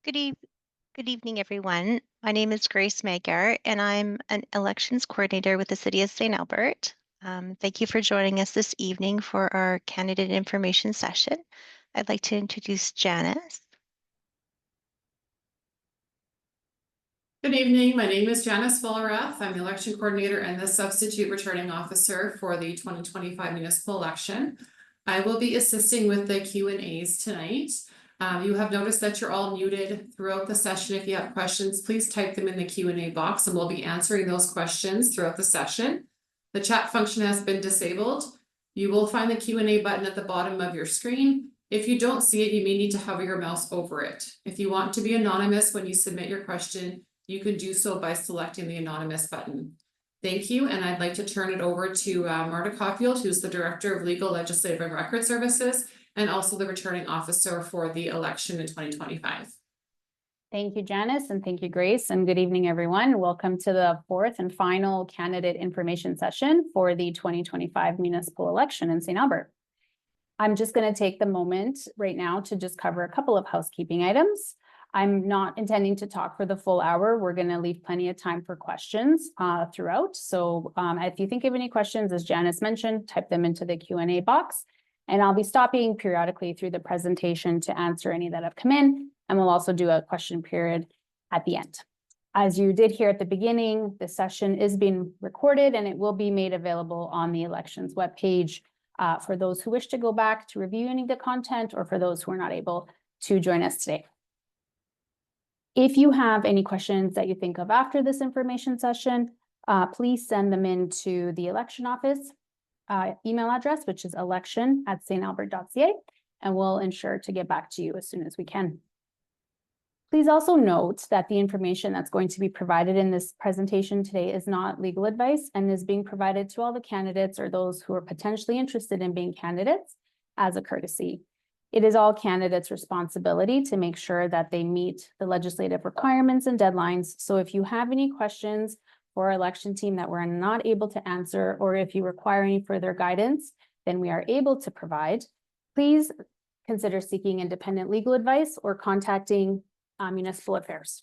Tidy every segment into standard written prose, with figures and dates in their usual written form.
Good eve Good evening, everyone. My name is Grace Magyar, and I'm an elections coordinator with the City of St. Albert. Thank you for joining us this evening for our candidate information session. I'd like to introduce Janice. Good evening. My name is Janice Fullerath. I'm the election coordinator and the substitute returning officer for the 2025 municipal election. I will be assisting with the Q&As tonight. You have noticed that you're all muted throughout the session. If you have questions, please type them in the Q&A box and we'll be answering those questions throughout the session. The chat function has been disabled. You will find the Q&A button at the bottom of your screen. If you don't see it, you may need to hover your mouse over it. If you want to be anonymous when you submit your question, you can do so by selecting the anonymous button. Thank you, and I'd like to turn it over to Marta Caulfield, who's the Director of Legal, Legislative and Record Services, and also the returning officer for the election in 2025. Thank you, Janice, and thank you, Grace, and good evening, everyone. Welcome to the fourth and final candidate information session for the 2025 municipal election in St. Albert. I'm just going to take the moment right now to just cover a couple of housekeeping items. I'm not intending to talk for the full hour. We're going to leave plenty of time for questions throughout. So if you think of any questions, as Janice mentioned, type them into the Q&A box. And I'll be stopping periodically through the presentation to answer any that have come in. And we'll also do a question period at the end. As you did hear at the beginning, the session is being recorded and it will be made available on the elections webpage for those who wish to go back to review any of the content or for those who are not able to join us today. If you have any questions that you think of after this information session, please send them into the election office email address, which is election@stalbert.ca, and we'll ensure to get back to you as soon as we can. Please also note that the information that's going to be provided in this presentation today is not legal advice and is being provided to all the candidates or those who are potentially interested in being candidates as a courtesy. It is all candidates' responsibility to make sure that they meet the legislative requirements and deadlines. So if you have any questions for our election team that we're not able to answer, or if you require any further guidance than we are able to provide, please consider seeking independent legal advice or contacting Municipal Affairs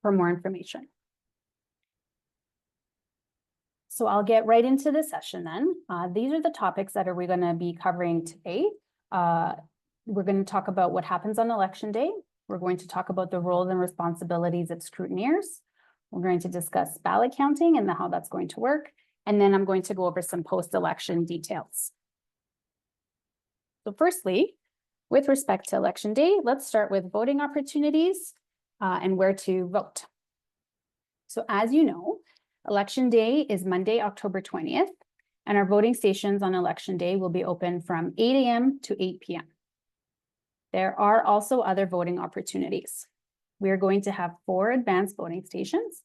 for more information. So I'll get right into the session then. These are the topics that we're going to be covering today. We're going to talk about what happens on election day. We're going to talk about the roles and responsibilities of scrutineers. We're going to discuss ballot counting and how that's going to work. And then I'm going to go over some post-election details. So firstly, with respect to election day, let's start with voting opportunities and where to vote. So as you know, election day is Monday, October 20th, and our voting stations on election day will be open from 8 a.m. to 8 p.m. There are also other voting opportunities. We are going to have 4 advanced voting stations,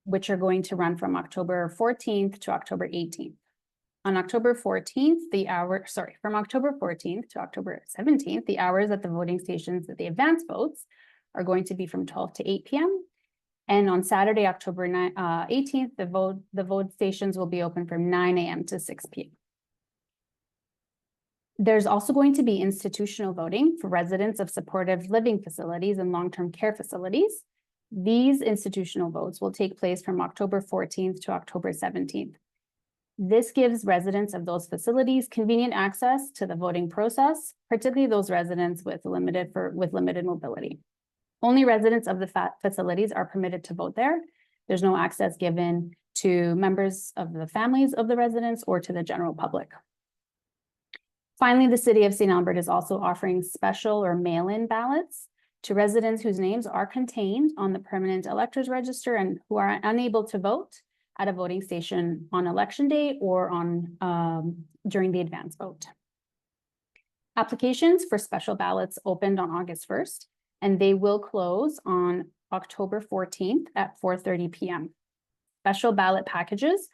which are going to run from October 14th to October 18th. On October 14th, from October 14th to October 17th, the hours at the voting stations at the advanced votes are going to be from 12 to 8 p.m. And on Saturday, October 18th, the vote stations will be open from 9 a.m. to 6 p.m. There's also going to be institutional voting for residents of supportive living facilities and long-term care facilities. These institutional votes will take place from October 14th to October 17th. This gives residents of those facilities convenient access to the voting process, particularly those residents with limited mobility. Only residents of the facilities are permitted to vote there. There's no access given to members of the families of the residents or to the general public. Finally, the City of St. Albert is also offering special or mail-in ballots to residents whose names are contained on the permanent electors register and who are unable to vote at a voting station on election day or during the advance vote. Applications for special ballots opened on August 1st, and they will close on October 14th at 4:30 p.m. Special ballot packages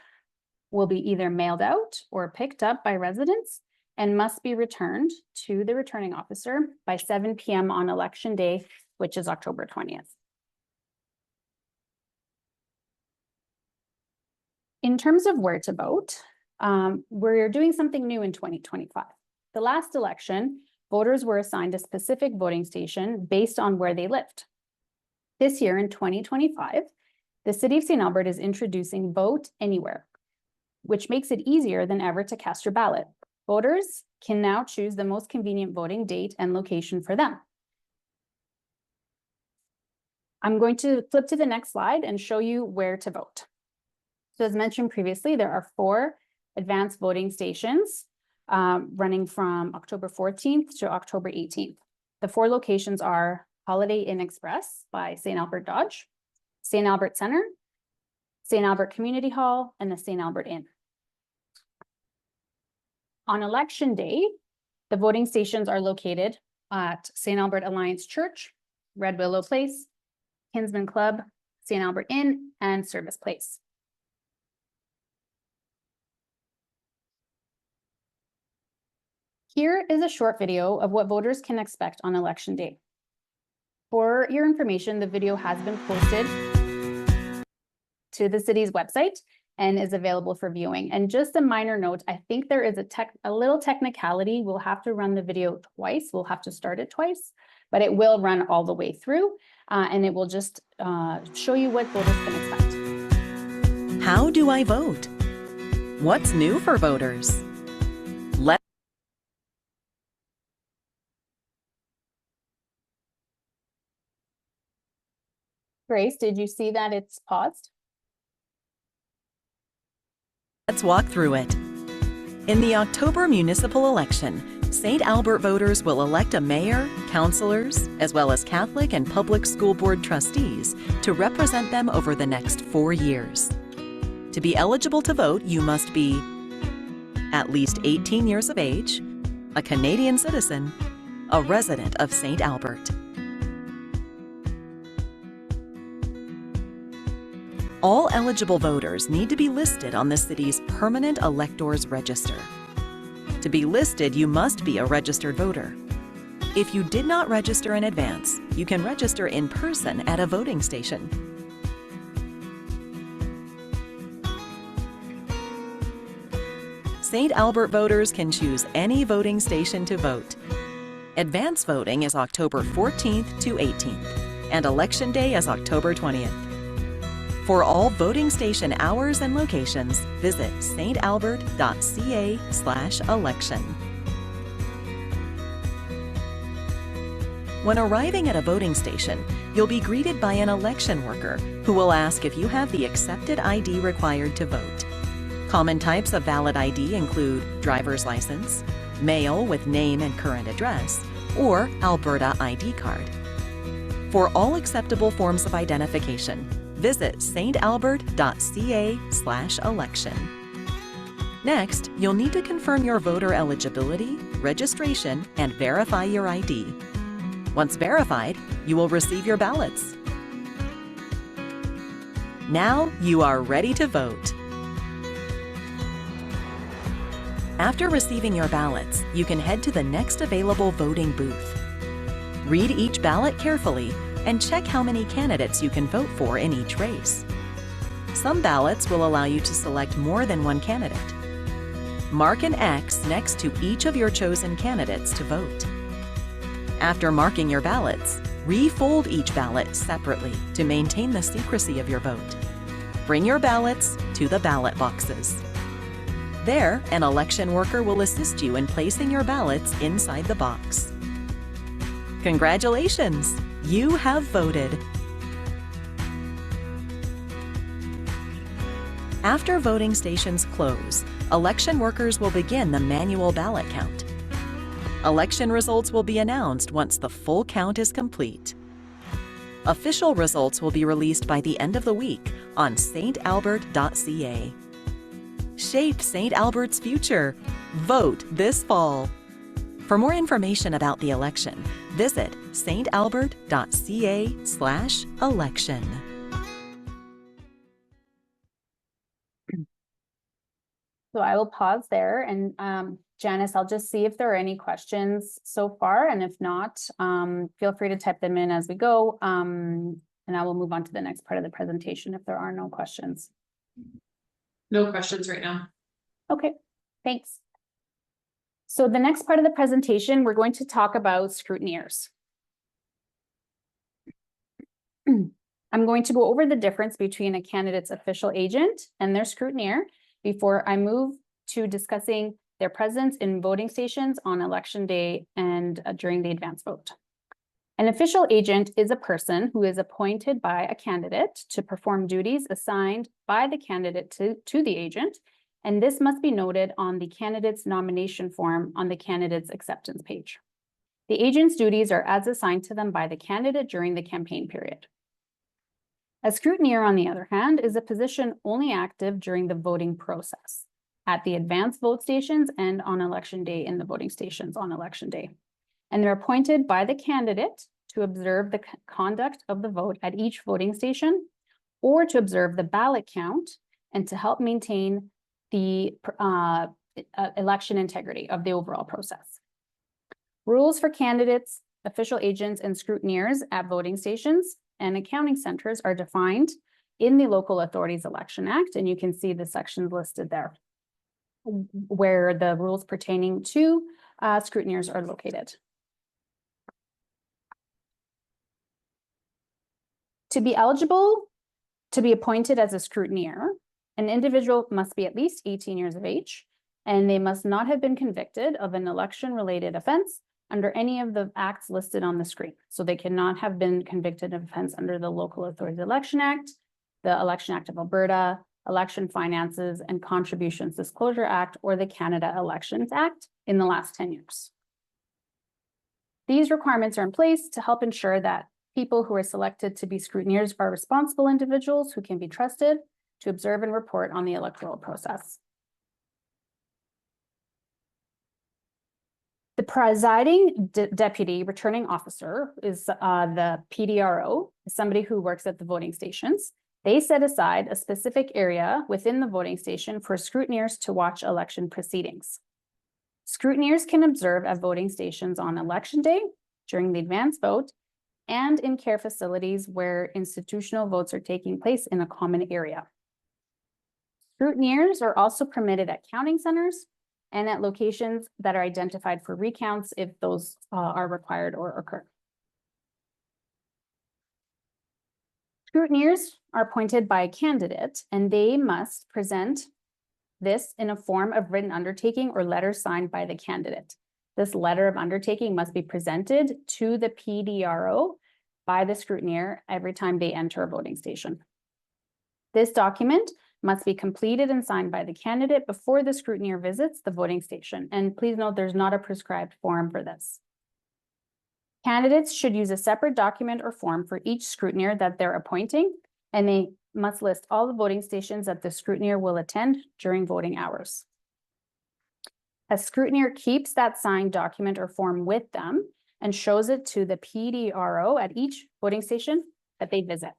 will be either mailed out or picked up by residents and must be returned to the returning officer by 7 p.m. on election day, which is October 20th. In terms of where to vote, we're doing something new in 2025. The last election, voters were assigned a specific voting station based on where they lived. This year in 2025, the City of St. Albert is introducing Vote Anywhere, which makes it easier than ever to cast your ballot. Voters can now choose the most convenient voting date and location for them. I'm going to flip to the next slide and show you where to vote. So as mentioned previously, there are 4 advanced voting stations running from October 14th to October 18th. The 4 locations are Holiday Inn Express by St. Albert Dodge, St. Albert Center, St. Albert Community Hall, and the St. Albert Inn. On election day, the voting stations are located at St. Albert Alliance Church, Red Willow Place, Kinsman Club, St. Albert Inn, and Service Place. Here is a short video of what voters can expect on election day. For your information, the video has been posted to the city's website and is available for viewing. And just a minor note, I think there is a little technicality. We'll have to run the video twice. We'll have to start it twice, but it will run all the way through and it will just show you what voters can expect. How do I vote? What's new for voters? Grace, did you see that it's paused? Let's walk through it. In the October municipal election, St. Albert voters will elect a mayor, councilors, as well as Catholic and public school board trustees to represent them over the next 4 years. To be eligible to vote, you must be at least 18 years of age, a Canadian citizen, a resident of St. Albert. All eligible voters need to be listed on the city's permanent electors register. To be listed, you must be a registered voter. If you did not register in advance, you can register in person at a voting station. St. Albert voters can choose any voting station to vote. Advance voting is October 14th to 18th, and Election Day is October 20th. For all voting station hours and locations, visit stalbert.ca/election. When arriving at a voting station, you'll be greeted by an election worker who will ask if you have the accepted ID required to vote. Common types of valid ID include driver's license, mail with name and current address, or Alberta ID card. For all acceptable forms of identification, visit stalbert.ca/election. Next, you'll need to confirm your voter eligibility, registration, and verify your ID. Once verified, you will receive your ballots. Now you are ready to vote. After receiving your ballots, you can head to the next available voting booth. Read each ballot carefully and check how many candidates you can vote for in each race. Some ballots will allow you to select more than one candidate. Mark an X next to each of your chosen candidates to vote. After marking your ballots, refold each ballot separately to maintain the secrecy of your vote. Bring your ballots to the ballot boxes. There, an election worker will assist you in placing your ballots inside the box. Congratulations! You have voted. After voting stations close, election workers will begin the manual ballot count. Election results will be announced once the full count is complete. Official results will be released by the end of the week on stalbert.ca. Shape St. Albert's future. Vote this fall. For more information about the election, visit stalbert.ca/election. So I will pause there and Janice, I'll just see if there are any questions so far, and if not, feel free to type them in as we go, and I will move on to the next part of the presentation if there are no questions. No questions right now. Okay, thanks. So the next part of the presentation, we're going to talk about scrutineers. I'm going to go over the difference between a candidate's official agent and their scrutineer before I move to discussing their presence in voting stations on election day and during the advance vote. An official agent is a person who is appointed by a candidate to perform duties assigned by the candidate to the agent, and this must be noted on the candidate's nomination form on the candidate's acceptance page. The agent's duties are as assigned to them by the candidate during the campaign period. A scrutineer, on the other hand, is a position only active during the voting process, at the advance vote stations and on election day in the voting stations on election day. And they're appointed by the candidate to observe the conduct of the vote at each voting station, or to observe the ballot count and to help maintain the election integrity of the overall process. Rules for candidates, official agents, and scrutineers at voting stations and accounting centers are defined in the Local Authorities Election Act, and you can see the sections listed there where the rules pertaining to scrutineers are located. To be eligible to be appointed as a scrutineer, an individual must be at least 18 years of age, and they must not have been convicted of an election-related offense under any of the acts listed on the screen. So they cannot have been convicted of offense under the Local Authorities Election Act, the Election Act of Alberta, Election Finances and Contributions Disclosure Act, or the Canada Elections Act in the last 10 years. These requirements are in place to help ensure that people who are selected to be scrutineers are responsible individuals who can be trusted to observe and report on the electoral process. The presiding deputy returning officer is the PDRO, somebody who works at the voting stations. They set aside a specific area within the voting station for scrutineers to watch election proceedings. Scrutineers can observe at voting stations on election day, during the advance vote, and in care facilities where institutional votes are taking place in a common area. Scrutineers are also permitted at counting centers and at locations that are identified for recounts if those are required or occur. Scrutineers are appointed by a candidate, and they must present this in a form of written undertaking or letter signed by the candidate. This letter of undertaking must be presented to the PDRO by the scrutineer every time they enter a voting station. This document must be completed and signed by the candidate before the scrutineer visits the voting station. And please note, there's not a prescribed form for this. Candidates should use a separate document or form for each scrutineer that they're appointing, and they must list all the voting stations that the scrutineer will attend during voting hours. A scrutineer keeps that signed document or form with them and shows it to the PDRO at each voting station that they visit.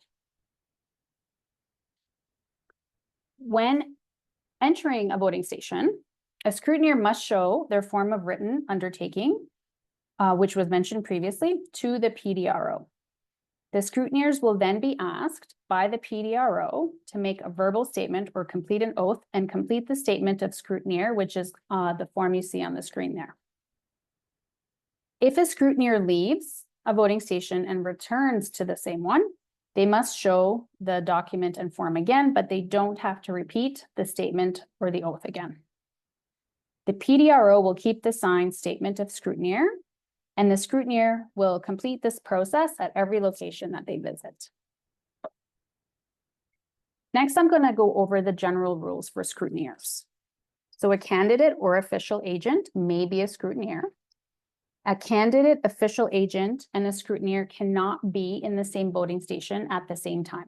When entering a voting station, a scrutineer must show their form of written undertaking, which was mentioned previously, to the PDRO. The scrutineers will then be asked by the PDRO to make a verbal statement or complete an oath and complete the statement of scrutineer, which is the form you see on the screen there. If a scrutineer leaves a voting station and returns to the same one, they must show the document and form again, but they don't have to repeat the statement or the oath again. The PDRO will keep the signed statement of scrutineer, and the scrutineer will complete this process at every location that they visit. Next, I'm going to go over the general rules for scrutineers. So a candidate or official agent may be a scrutineer. A candidate, official agent, and a scrutineer cannot be in the same voting station at the same time.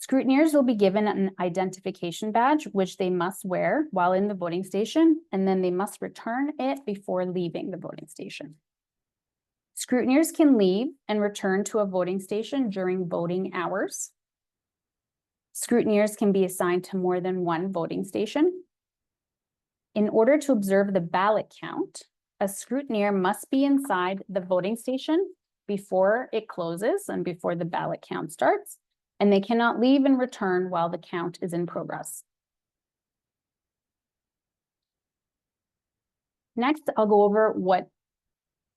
Scrutineers will be given an identification badge, which they must wear while in the voting station, and then they must return it before leaving the voting station. Scrutineers can leave and return to a voting station during voting hours. Scrutineers can be assigned to more than one voting station. In order to observe the ballot count, a scrutineer must be inside the voting station before it closes and before the ballot count starts, and they cannot leave and return while the count is in progress. Next, I'll go over what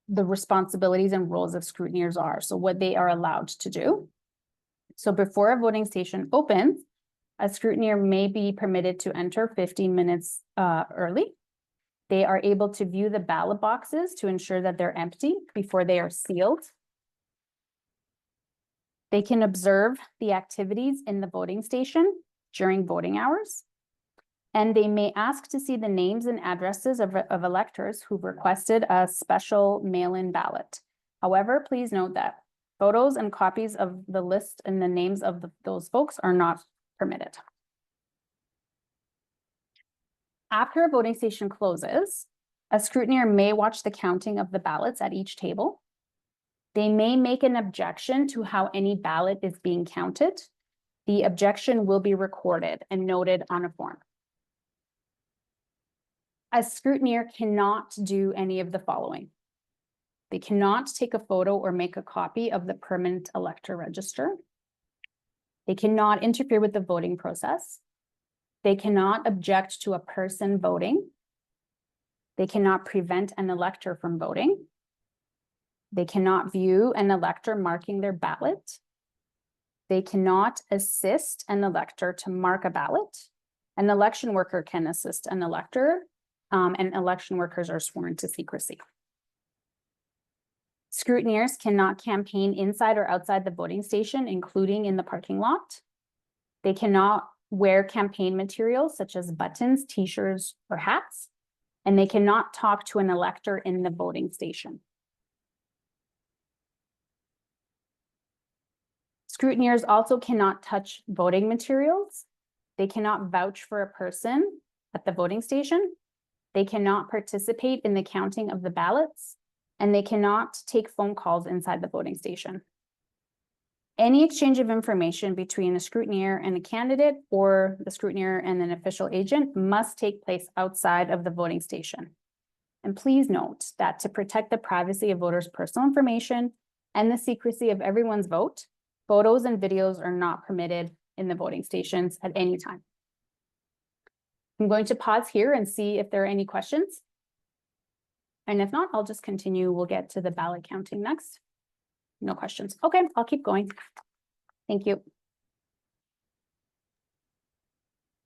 the responsibilities and roles of scrutineers are, so what they are allowed to do. So before a voting station opens, a scrutineer may be permitted to enter 15 minutes early. They are able to view the ballot boxes to ensure that they're empty before they are sealed. They can observe the activities in the voting station during voting hours. And they may ask to see the names and addresses of electors who've requested a special mail-in ballot. However, please note that photos and copies of the list and the names of those folks are not permitted. After a voting station closes, a scrutineer may watch the counting of the ballots at each table. They may make an objection to how any ballot is being counted. The objection will be recorded and noted on a form. A scrutineer cannot do any of the following. They cannot take a photo or make a copy of the permanent elector register. They cannot interfere with the voting process. They cannot object to a person voting. They cannot prevent an elector from voting. They cannot view an elector marking their ballot. They cannot assist an elector to mark a ballot. An election worker can assist an elector, and election workers are sworn to secrecy. Scrutineers cannot campaign inside or outside the voting station, including in the parking lot. They cannot wear campaign materials such as buttons, t-shirts, or hats, and they cannot talk to an elector in the voting station. Scrutineers also cannot touch voting materials. They cannot vouch for a person at the voting station. They cannot participate in the counting of the ballots, and they cannot take phone calls inside the voting station. Any exchange of information between a scrutineer and a candidate or the scrutineer and an official agent must take place outside of the voting station. And please note that to protect the privacy of voters' personal information and the secrecy of everyone's vote, photos and videos are not permitted in the voting stations at any time. I'm going to pause here and see if there are any questions. And if not, I'll just continue. We'll get to the ballot counting next. No questions. Okay, I'll keep going. Thank you.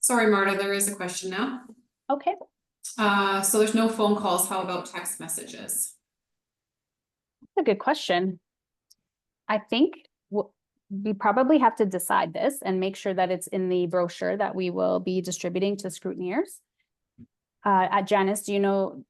Sorry, Marta, there is a question now. Okay. So there's no phone calls. How about text messages? That's a good question. I think we probably have to decide this and make sure that it's in the brochure that we will be distributing to scrutineers. Janice, do you know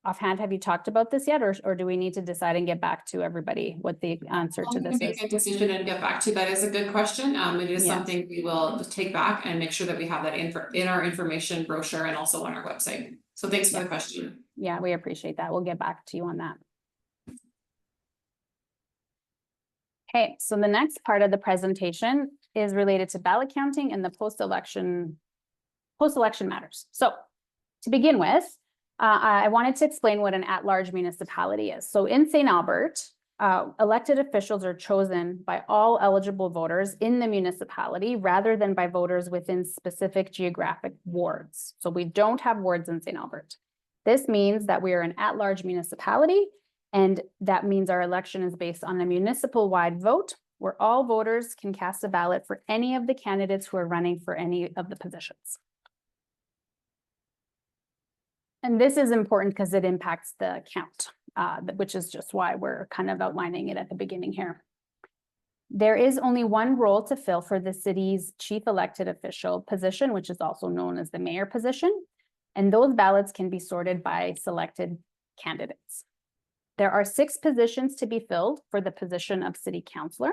offhand, have you talked about this yet, or do we need to decide and get back to everybody what the answer to this is? Make a decision and get back to you. That is a good question. It is something we will just take back and make sure that we have that in our information brochure and also on our website. So thanks for the question. Yeah, we appreciate that. We'll get back to you on that. Okay, so the next part of the presentation is related to ballot counting and the post-election matters. So to begin with, I wanted to explain what an at-large municipality is. So in St. Albert, elected officials are chosen by all eligible voters in the municipality rather than by voters within specific geographic wards. So we don't have wards in St. Albert. This means that we are an at-large municipality, and that means our election is based on a municipal-wide vote where all voters can cast a ballot for any of the candidates who are running for any of the positions. And this is important because it impacts the count, which is just why we're kind of outlining it at the beginning here. There is only one role to fill for the city's chief elected official position, which is also known as the mayor position. And those ballots can be sorted by selected candidates. There are 6 positions to be filled for the position of city councillor.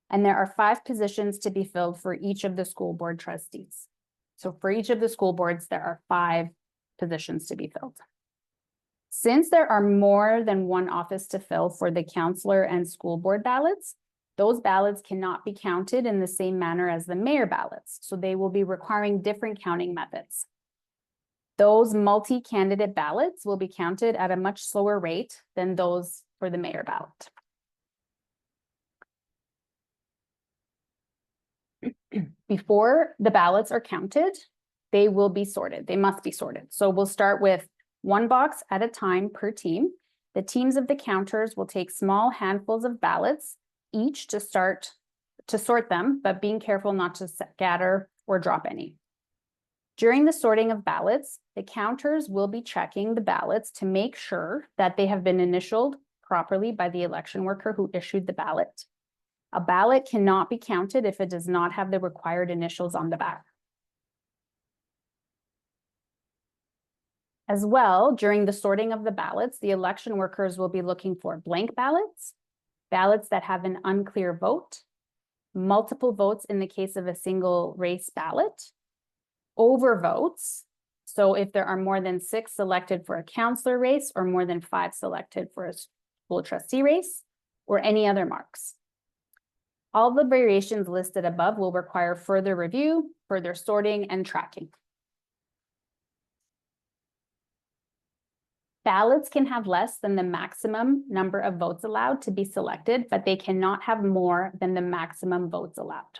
And there are 5 positions to be filled for each of the school board trustees. So for each of the school boards, there are 5 positions to be filled. Since there are more than one office to fill for the councillor and school board ballots, those ballots cannot be counted in the same manner as the mayor ballots. So they will be requiring different counting methods. Those multi-candidate ballots will be counted at a much slower rate than those for the mayor ballot. Before the ballots are counted, they will be sorted. They must be sorted. So we'll start with one box at a time per team. The teams of the counters will take small handfuls of ballots each to sort them, but being careful not to scatter or drop any. During the sorting of ballots, the counters will be checking the ballots to make sure that they have been initialed properly by the election worker who issued the ballot. A ballot cannot be counted if it does not have the required initials on the back. As well, during the sorting of the ballots, the election workers will be looking for blank ballots, ballots that have an unclear vote, multiple votes in the case of a single race ballot, overvotes. So if there are more than 6 selected for a councillor race or more than 5 selected for a school trustee race, or any other marks. All the variations listed above will require further review, further sorting, and tracking. Ballots can have less than the maximum number of votes allowed to be selected, but they cannot have more than the maximum votes allowed.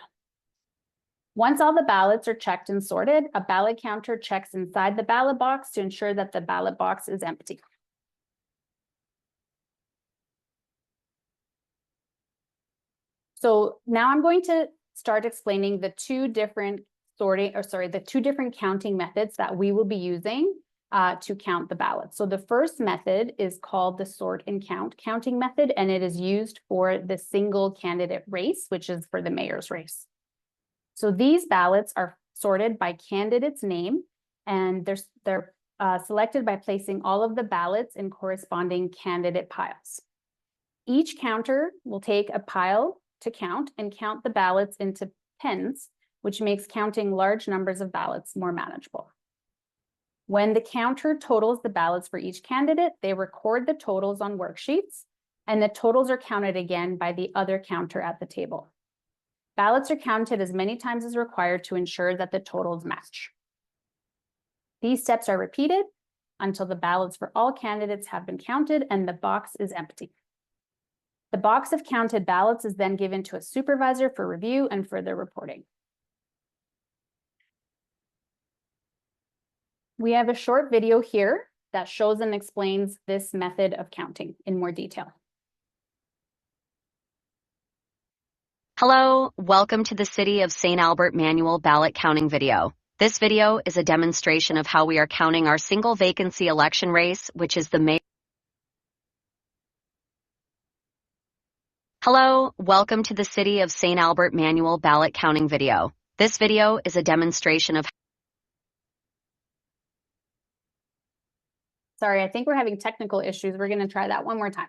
Once all the ballots are checked and sorted, a ballot counter checks inside the ballot box to ensure that the ballot box is empty. So now I'm going to start explaining the two different counting methods that we will be using to count the ballots. So the first method is called the sort and count counting method, and it is used for the single candidate race, which is for the mayor's race. So these ballots are sorted by candidate's name, and they're selected by placing all of the ballots in corresponding candidate piles. Each counter will take a pile to count and count the ballots into pens, which makes counting large numbers of ballots more manageable. When the counter totals the ballots for each candidate, they record the totals on worksheets, and the totals are counted again by the other counter at the table. Ballots are counted as many times as required to ensure that the totals match. These steps are repeated until the ballots for all candidates have been counted and the box is empty. The box of counted ballots is then given to a supervisor for review and further reporting. We have a short video here that shows and explains this method of counting in more detail. Hello, welcome to the City of St. Albert manual ballot counting video. This video is a demonstration of how we are counting our single vacancy election race, which is the mayor. Hello, welcome to the City of St. Albert manual ballot counting video. This video is a demonstration of Sorry, I think we're having technical issues. We're going to try that one more time.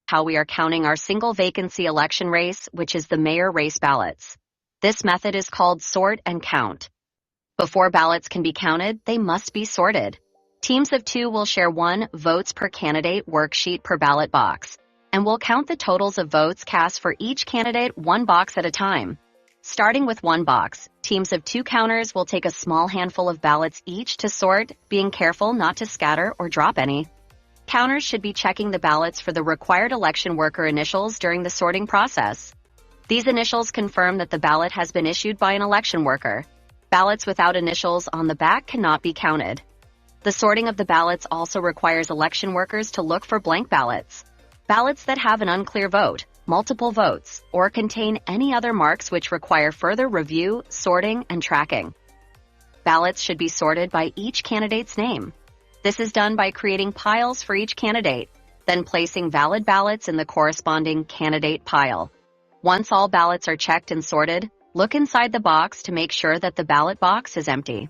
how we are counting our single vacancy election race, which is the mayor race ballots. This method is called sort and count. Before ballots can be counted, they must be sorted. Teams of 2 will share 1 votes per candidate worksheet per ballot box, and will count the totals of votes cast for each candidate 1 box at a time. Starting with 1 box, teams of 2 counters will take a small handful of ballots each to sort, being careful not to scatter or drop any. Counters should be checking the ballots for the required election worker initials during the sorting process. These initials confirm that the ballot has been issued by an election worker. Ballots without initials on the back cannot be counted. The sorting of the ballots also requires election workers to look for blank ballots. Ballots that have an unclear vote, multiple votes, or contain any other marks which require further review, sorting, and tracking. Ballots should be sorted by each candidate's name. This is done by creating piles for each candidate, then placing valid ballots in the corresponding candidate pile. Once all ballots are checked and sorted, look inside the box to make sure that the ballot box is empty.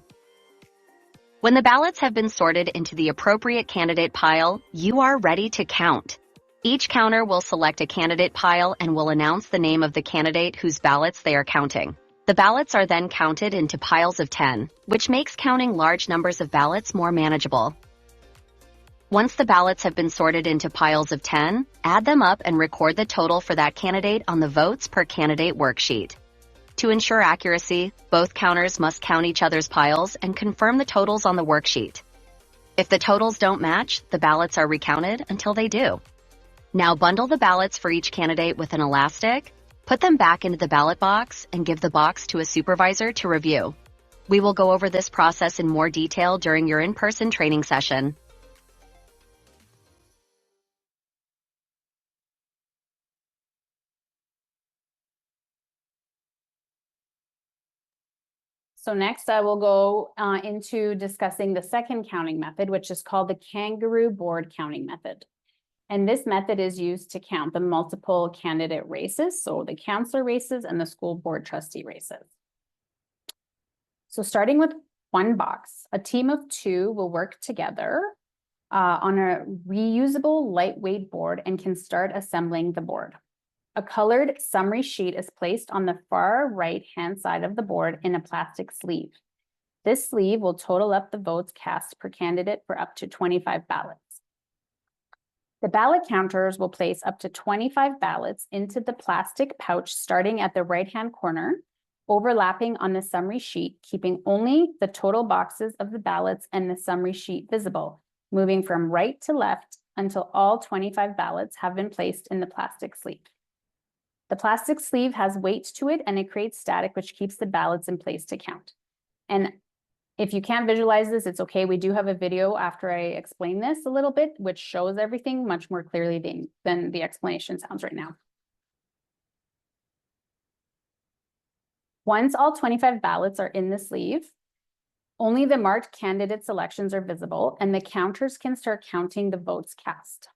When the ballots have been sorted into the appropriate candidate pile, you are ready to count. Each counter will select a candidate pile and will announce the name of the candidate whose ballots they are counting. The ballots are then counted into piles of 10, which makes counting large numbers of ballots more manageable. Once the ballots have been sorted into piles of 10, add them up and record the total for that candidate on the votes per candidate worksheet. To ensure accuracy, both counters must count each other's piles and confirm the totals on the worksheet. If the totals don't match, the ballots are recounted until they do. Now bundle the ballots for each candidate with an elastic, put them back into the ballot box, and give the box to a supervisor to review. We will go over this process in more detail during your in-person training session. So next I will go into discussing the second counting method, which is called the kangaroo board counting method. And this method is used to count the multiple candidate races, so the councillor races and the school board trustee races. So starting with one box, a team of two will work together on a reusable lightweight board and can start assembling the board. A colored summary sheet is placed on the far right-hand side of the board in a plastic sleeve. This sleeve will total up the votes cast per candidate for up to 25 ballots. The ballot counters will place up to 25 ballots into the plastic pouch starting at the right-hand corner, overlapping on the summary sheet, keeping only the total boxes of the ballots and the summary sheet visible, moving from right to left until all 25 ballots have been placed in the plastic sleeve. The plastic sleeve has weight to it and it creates static, which keeps the ballots in place to count. And if you can't visualize this, it's okay. We do have a video after I explain this a little bit, which shows everything much more clearly than the explanation sounds right now. Once all 25 ballots are in the sleeve, only the marked candidate selections are visible and the counters can start counting the votes cast.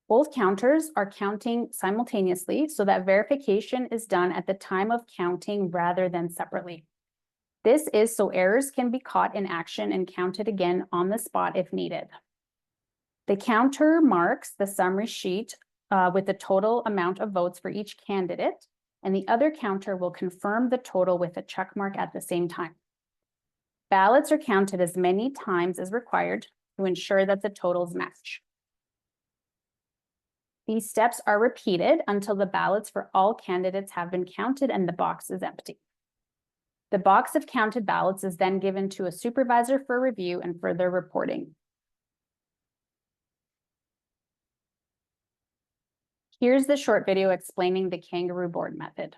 Both counters are counting simultaneously so that verification is done at the time of counting rather than separately. This is so errors can be caught in action and counted again on the spot if needed. The counter marks the summary sheet with the total amount of votes for each candidate, and the other counter will confirm the total with a check mark at the same time. Ballots are counted as many times as required to ensure that the totals match. These steps are repeated until the ballots for all candidates have been counted and the box is empty. The box of counted ballots is then given to a supervisor for review and further reporting. Here's the short video explaining the kangaroo board method.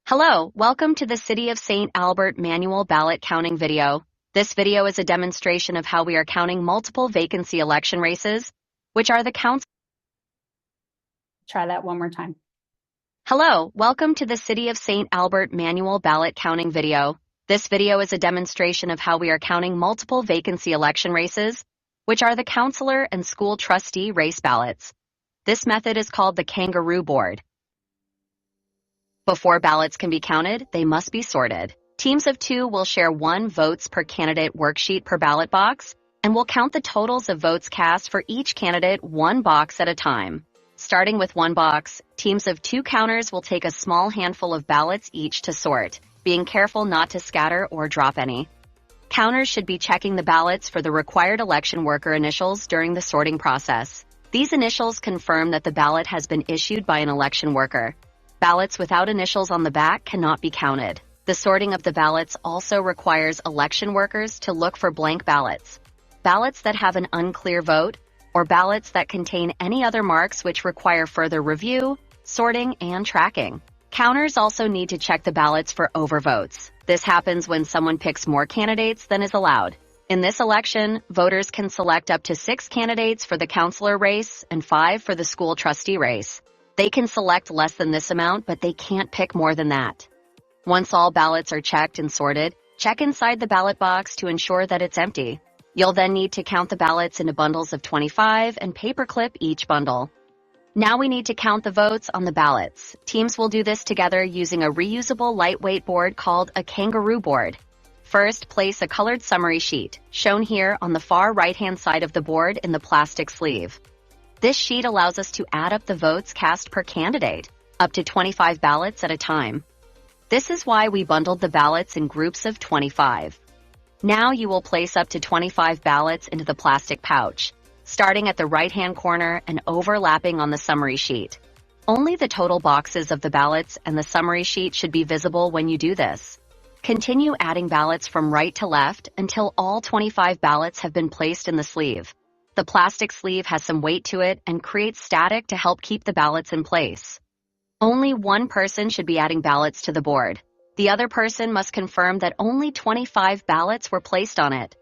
Hello, welcome to the City of St. Albert manual ballot counting video. This video is a demonstration of how we are counting multiple vacancy election races, which are the council. Try that one more time. Hello, welcome to the City of St. Albert manual ballot counting video. This video is a demonstration of how we are counting multiple vacancy election races, which are the councillor and school trustee race ballots. This method is called the kangaroo board. Before ballots can be counted, they must be sorted. Teams of two will share 1 votes per candidate worksheet per ballot box, and will count the totals of votes cast for each candidate 1 box at a time. Starting with 1 box, teams of 2 counters will take a small handful of ballots each to sort, being careful not to scatter or drop any. Counters should be checking the ballots for the required election worker initials during the sorting process. These initials confirm that the ballot has been issued by an election worker. Ballots without initials on the back cannot be counted. The sorting of the ballots also requires election workers to look for blank ballots, ballots that have an unclear vote, or ballots that contain any other marks which require further review, sorting, and tracking. Counters also need to check the ballots for overvotes. This happens when someone picks more candidates than is allowed. In this election, voters can select up to 6 candidates for the councillor race and 5 for the school trustee race. They can select less than this amount, but they can't pick more than that. Once all ballots are checked and sorted, check inside the ballot box to ensure that it's empty. You'll then need to count the ballots into bundles of 25 and paperclip each bundle. Now we need to count the votes on the ballots. Teams will do this together using a reusable lightweight board called a kangaroo board. First, place a colored summary sheet, shown here on the far right-hand side of the board in the plastic sleeve. This sheet allows us to add up the votes cast per candidate, up to 25 ballots at a time. This is why we bundled the ballots in groups of 25. Now you will place up to 25 ballots into the plastic pouch, starting at the right-hand corner and overlapping on the summary sheet. Only the total boxes of the ballots and the summary sheet should be visible when you do this. Continue adding ballots from right to left until all 25 ballots have been placed in the sleeve. The plastic sleeve has some weight to it and creates static to help keep the ballots in place. Only one person should be adding ballots to the board. The other person must confirm that only 25 ballots were placed on it.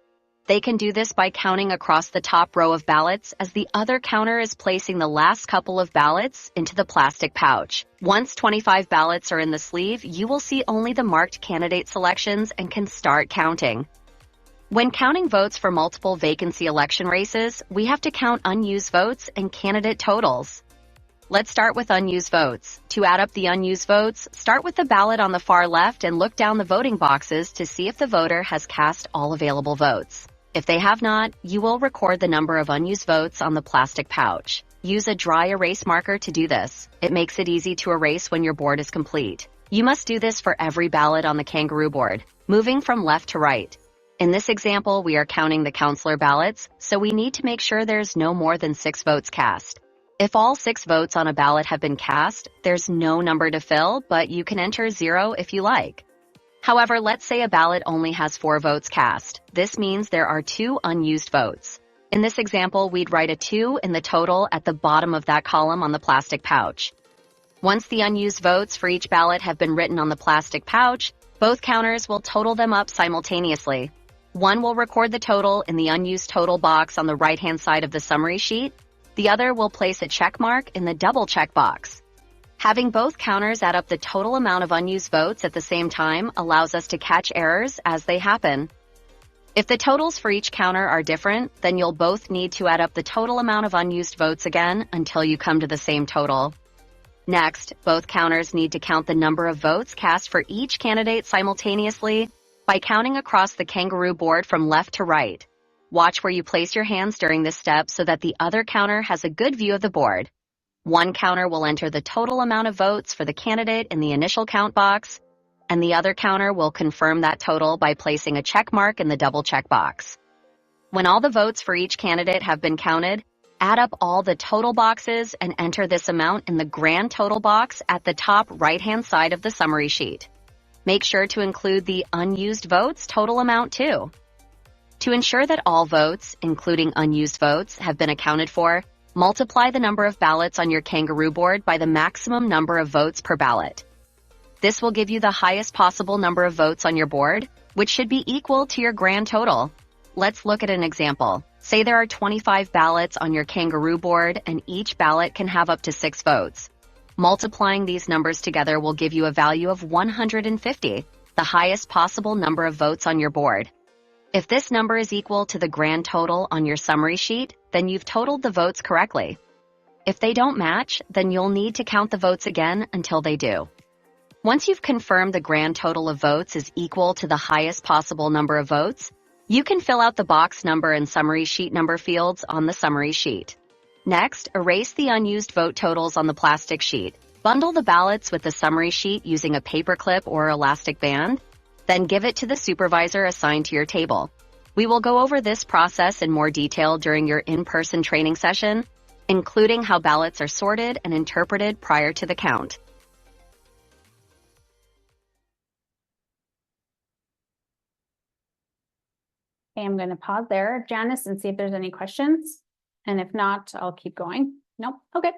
They can do this by counting across the top row of ballots as the other counter is placing the last couple of ballots into the plastic pouch. Once 25 ballots are in the sleeve, you will see only the marked candidate selections and can start counting. When counting votes for multiple vacancy election races, we have to count unused votes and candidate totals. Let's start with unused votes. To add up the unused votes, start with the ballot on the far left and look down the voting boxes to see if the voter has cast all available votes. If they have not, you will record the number of unused votes on the plastic pouch. Use a dry erase marker to do this. It makes it easy to erase when your board is complete. You must do this for every ballot on the kangaroo board, moving from left to right. In this example, we are counting the counselor ballots, so we need to make sure there's no more than 6 votes cast. If all 6 votes on a ballot have been cast, there's no number to fill, but you can enter 0 if you like. However, let's say a ballot only has 4 votes cast. This means there are 2 unused votes. In this example, we'd write a 2 in the total at the bottom of that column on the plastic pouch. Once the unused votes for each ballot have been written on the plastic pouch, both counters will total them up simultaneously. One will record the total in the unused total box on the right-hand side of the summary sheet. The other will place a check mark in the double check box. Having both counters add up the total amount of unused votes at the same time allows us to catch errors as they happen. If the totals for each counter are different, then you'll both need to add up the total amount of unused votes again until you come to the same total. Next, both counters need to count the number of votes cast for each candidate simultaneously by counting across the kangaroo board from left to right. Watch where you place your hands during this step so that the other counter has a good view of the board. One counter will enter the total amount of votes for the candidate in the initial count box, and the other counter will confirm that total by placing a check mark in the double check box. When all the votes for each candidate have been counted, add up all the total boxes and enter this amount in the grand total box at the top right-hand side of the summary sheet. Make sure to include the unused votes total amount too. To ensure that all votes, including unused votes, have been accounted for, multiply the number of ballots on your kangaroo board by the maximum number of votes per ballot. This will give you the highest possible number of votes on your board, which should be equal to your grand total. Let's look at an example. Say there are 25 ballots on your kangaroo board and each ballot can have up to 6 votes. Multiplying these numbers together will give you a value of 150, the highest possible number of votes on your board. If this number is equal to the grand total on your summary sheet, then you've totaled the votes correctly. If they don't match, then you'll need to count the votes again until they do. Once you've confirmed the grand total of votes is equal to the highest possible number of votes, you can fill out the box number and summary sheet number fields on the summary sheet. Next, erase the unused vote totals on the plastic sheet. Bundle the ballots with the summary sheet using a paper clip or elastic band, then give it to the supervisor assigned to your table. We will go over this process in more detail during your in-person training session, including how ballots are sorted and interpreted prior to the count. Okay, I'm going to pause there, Janice, and see if there's any questions. And if not, I'll keep going. Nope. Okay.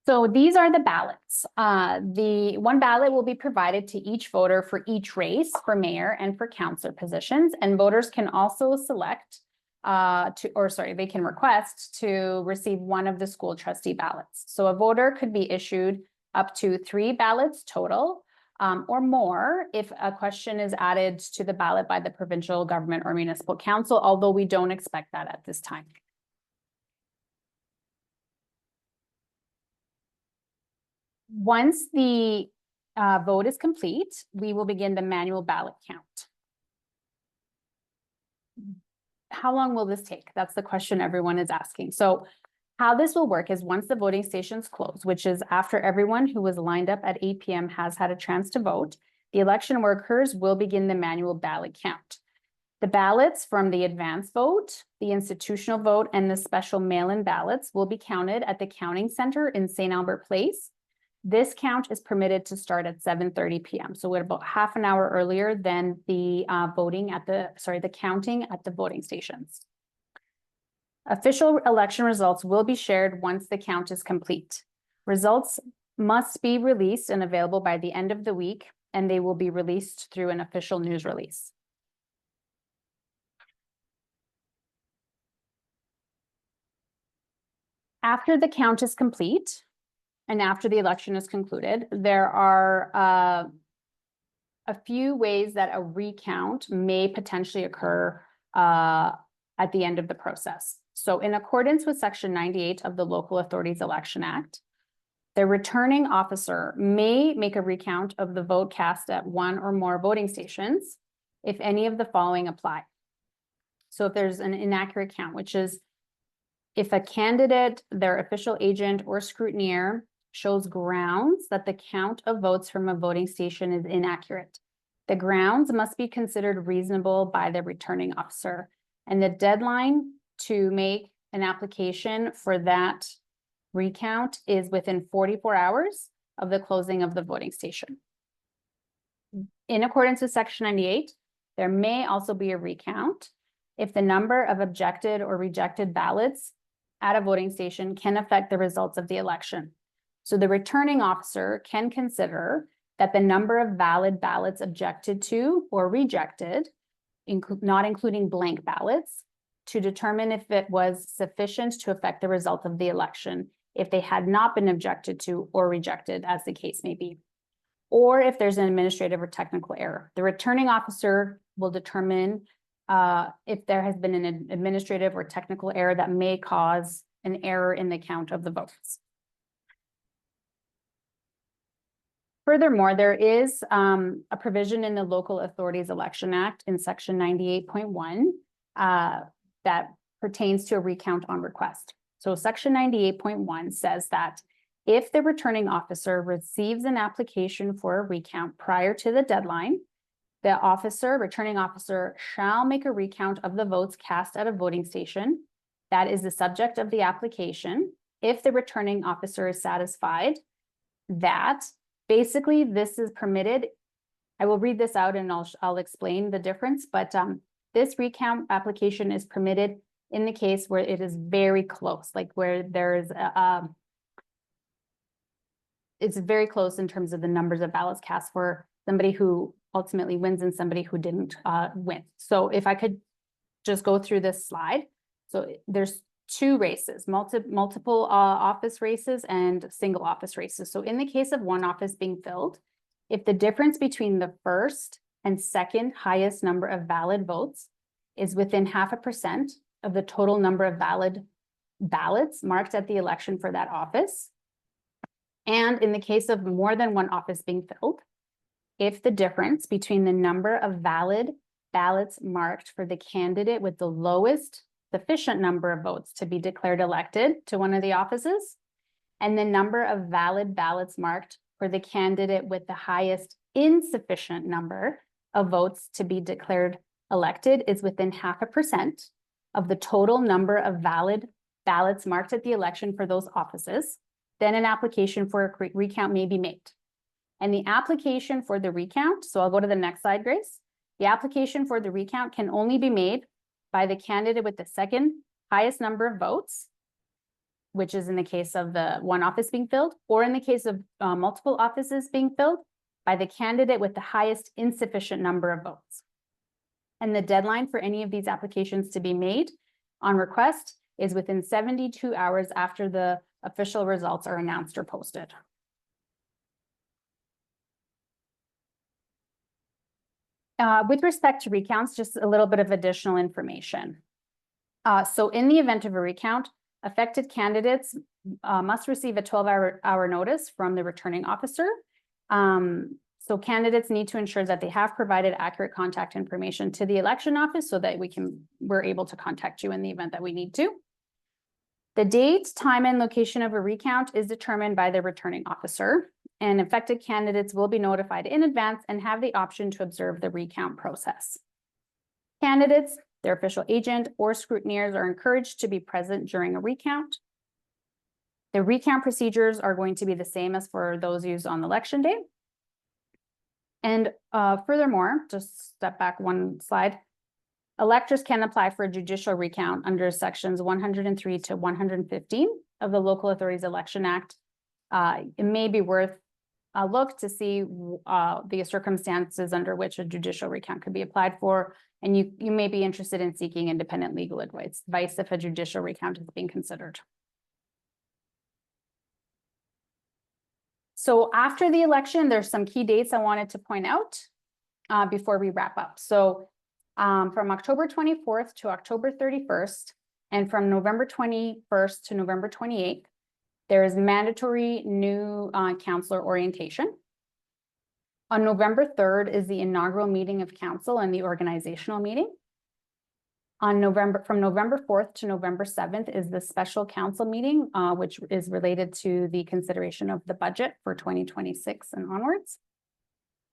So these are the ballots. The one ballot will be provided to each voter for each race for mayor and for councillor positions. And voters can also select they can request to receive one of the school trustee ballots. So a voter could be issued up to 3 ballots total, or more if a question is added to the ballot by the provincial government or municipal council, although we don't expect that at this time. Once the vote is complete, we will begin the manual ballot count. How long will this take? That's the question everyone is asking. So how this will work is once the voting stations close, which is after everyone who was lined up at 8 p.m. has had a chance to vote, the election workers will begin the manual ballot count. The ballots from the advance vote, the institutional vote, and the special mail-in ballots will be counted at the counting center in St. Albert Place. This count is permitted to start at 7:30 p.m. So we're about half an hour earlier than the the counting at the voting stations. Official election results will be shared once the count is complete. Results must be released and available by the end of the week, and they will be released through an official news release. After the count is complete and after the election is concluded, there are a few ways that a recount may potentially occur at the end of the process. So in accordance with Section 98 of the Local Authorities Election Act, the returning officer may make a recount of the vote cast at one or more voting stations if any of the following apply. So if there's an inaccurate count, which is if a candidate, their official agent, or scrutineer shows grounds that the count of votes from a voting station is inaccurate, the grounds must be considered reasonable by the returning officer. And the deadline to make an application for that recount is within 44 hours of the closing of the voting station. In accordance with Section 98, there may also be a recount if the number of objected or rejected ballots at a voting station can affect the results of the election. So the returning officer can consider that the number of valid ballots objected to or rejected, not including blank ballots, to determine if it was sufficient to affect the result of the election if they had not been objected to or rejected, as the case may be, or if there's an administrative or technical error. The returning officer will determine if there has been an administrative or technical error that may cause an error in the count of the votes. Furthermore, there is a provision in the Local Authorities Election Act in Section 98.1 that pertains to a recount on request. So Section 98.1 says that if the returning officer receives an application for a recount prior to the deadline, the returning officer shall make a recount of the votes cast at a voting station that is the subject of the application if the returning officer is satisfied that basically this is permitted. I will read this out and I'll explain the difference, but this recount application is permitted in the case where it is very close, like where there's it's very close in terms of the numbers of ballots cast for somebody who ultimately wins and somebody who didn't win. So if I could just go through this slide. So there's two races, multiple office races and single office races. So in the case of one office being filled, if the difference between the first and second highest number of valid votes is within 0.5% of the total number of valid ballots marked at the election for that office, and in the case of more than one office being filled, if the difference between the number of valid ballots marked for the candidate with the lowest sufficient number of votes to be declared elected to one of the offices, and the number of valid ballots marked for the candidate with the highest insufficient number of votes to be declared elected is within 0.5% of the total number of valid ballots marked at the election for those offices, then an application for a recount may be made. And the application for the recount, so I'll go to the next slide, Grace. The application for the recount can only be made by the candidate with the second highest number of votes, which is in the case of the one office being filled, or in the case of multiple offices being filled, by the candidate with the highest insufficient number of votes. And the deadline for any of these applications to be made on request is within 72 hours after the official results are announced or posted. With respect to recounts, just a little bit of additional information. So in the event of a recount, affected candidates must receive a 12-hour notice from the returning officer. So candidates need to ensure that they have provided accurate contact information to the election office so that we're able to contact you in the event that we need to. The date, time, and location of a recount is determined by the returning officer, and affected candidates will be notified in advance and have the option to observe the recount process. Candidates, their official agent, or scrutineers are encouraged to be present during a recount. The recount procedures are going to be the same as for those used on election day. And furthermore, just step back one slide, electors can apply for a judicial recount under sections 103 to 115 of the Local Authorities Election Act it may be worth a look to see the circumstances under which a judicial recount could be applied for. And you may be interested in seeking independent legal advice if a judicial recount is being considered. So after the election, there's some key dates I wanted to point out before we wrap up. So from October 24th to October 31st, and from November 21st to November 28th, there is mandatory new councillor orientation. On November 3rd is the inaugural meeting of council and the organizational meeting. From November 4th to November 7th is the special council meeting, which is related to the consideration of the budget for 2026 and onwards.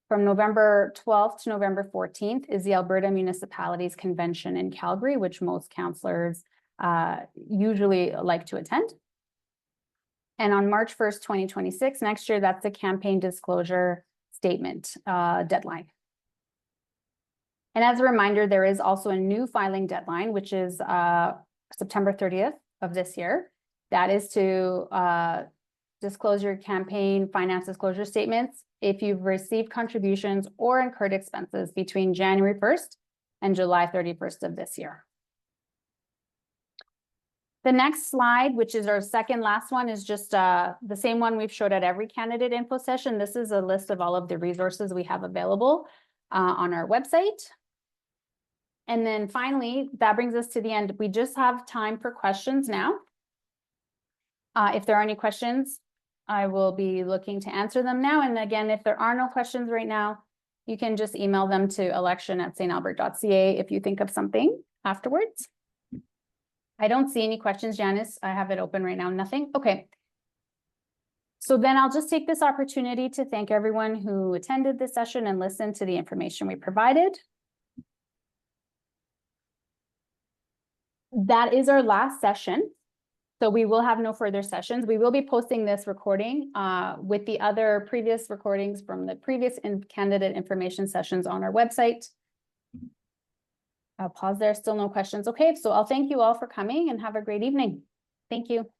From November 12th to November 14th is the Alberta Municipalities Convention in Calgary, which most councillors usually like to attend. And on March 1st, 2026, next year, that's the campaign disclosure statement deadline. And as a reminder, there is also a new filing deadline, which is September 30th of this year. That is to disclose your campaign finance disclosure statements if you've received contributions or incurred expenses between January 1st and July 31st of this year. The next slide, which is our second last one, is just the same one we've showed at every candidate info session. This is a list of all of the resources we have available on our website. And then finally, that brings us to the end. We just have time for questions now. If there are any questions, I will be looking to answer them now. And again, if there are no questions right now, you can just email them to election@stalbert.ca if you think of something afterwards. I don't see any questions, Janice. I have it open right now. Nothing? Okay. So then I'll just take this opportunity to thank everyone who attended this session and listened to the information we provided. That is our last session. So we will have no further sessions. We will be posting this recording with the other previous recordings from the previous candidate information sessions on our website. I'll pause there. Still no questions. Okay, so I'll thank you all for coming and have a great evening. Thank you.